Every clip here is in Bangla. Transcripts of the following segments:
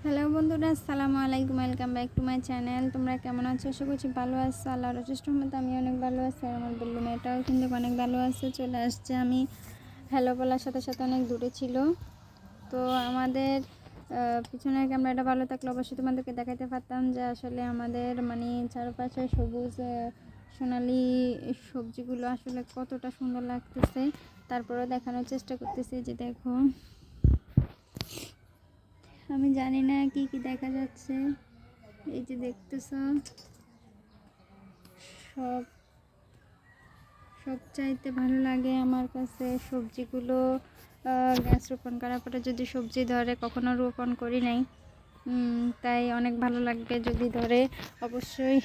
হ্যালো বন্ধুরা, আসসালামু আলাইকুম। Welcome back to my channel. তোমরা কেমন আছো? আশা করছি ভালো আছো। আল্লাহর অশেষ রহমতে আমি অনেক ভালো আছি, আর আমার বললো মেয়েটাও কিন্তু অনেক ভালো আছে। চলে আসছে, আমি হ্যালো বলার সাথে সাথে অনেক দূরে ছিল। তো আমাদের পিছনের ক্যামেরাটা ভালো থাকলে অবশ্যই তোমাদেরকে দেখাতে পারতাম যে আসলে আমাদের মানে চারপাশে সবুজ সোনালি সবজিগুলো আসলে কতটা সুন্দর লাগতেছে। তারপরেও দেখানোর চেষ্টা করতেছি যে দেখো, আমি জানি না কি কি দেখা যাচ্ছে। এই যে দেখতেছ, সব সবচাইতে ভালো লাগে আমার কাছে সবজিগুলো। গাছ রোপণ করার পরে যদি সবজি ধরে, কখনো রোপণ করি নাই, তাই অনেক ভালো লাগবে যদি ধরে। অবশ্যই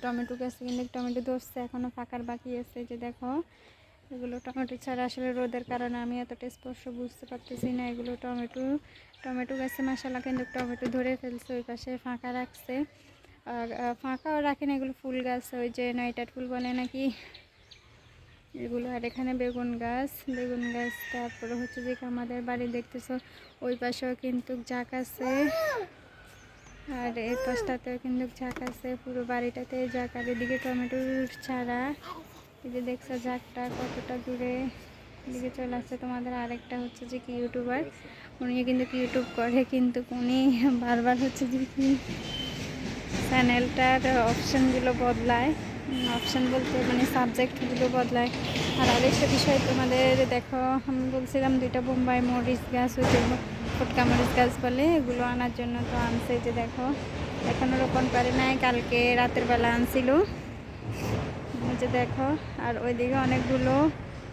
টমেটো গাছে কিন্তু টমেটো ধরছে, এখনও পাকার বাকি আছে। যে দেখো, এগুলো টমেটো ছাড়া আসলে রোদের কারণে আমি এতটা স্পষ্ট বুঝতে পারতেছি না। এগুলো টমেটো গাছে মাশাআল্লাহ কিন্তু টমেটো ধরে ফেলছে। ওই পাশে ফাঁকা রাখছে, আর ফাঁকাও রাখেন। এগুলো ফুল গাছ, ওই যে নাইটার ফুল বলে নাকি এগুলো। আর এখানে বেগুন গাছ, তারপরে হচ্ছে যে আমাদের বাড়ি দেখতেছো ওই পাশেও কিন্তু ঝাঁক আছে, আর এই পাশটাতেও কিন্তু ঝাঁক আছে। পুরো বাড়িটাতে ঝাঁক, আর এদিকে টমেটোর চারা। এই যে দেখছো ঝাঁকটা কতটা দূরে দিকে চলে আসছে। তোমাদের আরেকটা হচ্ছে যে কি ইউটিউবার, উনি কিন্তু ইউটিউব করে, কিন্তু উনি বারবার হচ্ছে যে কি চ্যানেলটার অপশানগুলো বদলায়। অপশান বলতে মানে সাবজেক্টগুলো বদলায়। আর আরেকটা বিষয় তোমাদের দেখো, আমি বলছিলাম দুইটা বোম্বাই মরিচ গাছ, ওই যে ফুটকা মরিচ গাছ বলে, এগুলো আনার জন্য তো আনছে। যে দেখো, এখনও রোপণ করে নাই, কালকে রাতের বেলা আনছিল। যে দেখো, আর ওইদিকে অনেকগুলো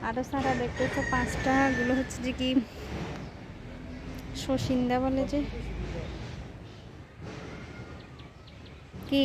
আরও সারা দেখতেছো, 5টাগুলো হচ্ছে যে কি শসিন্দা বলে, যে কি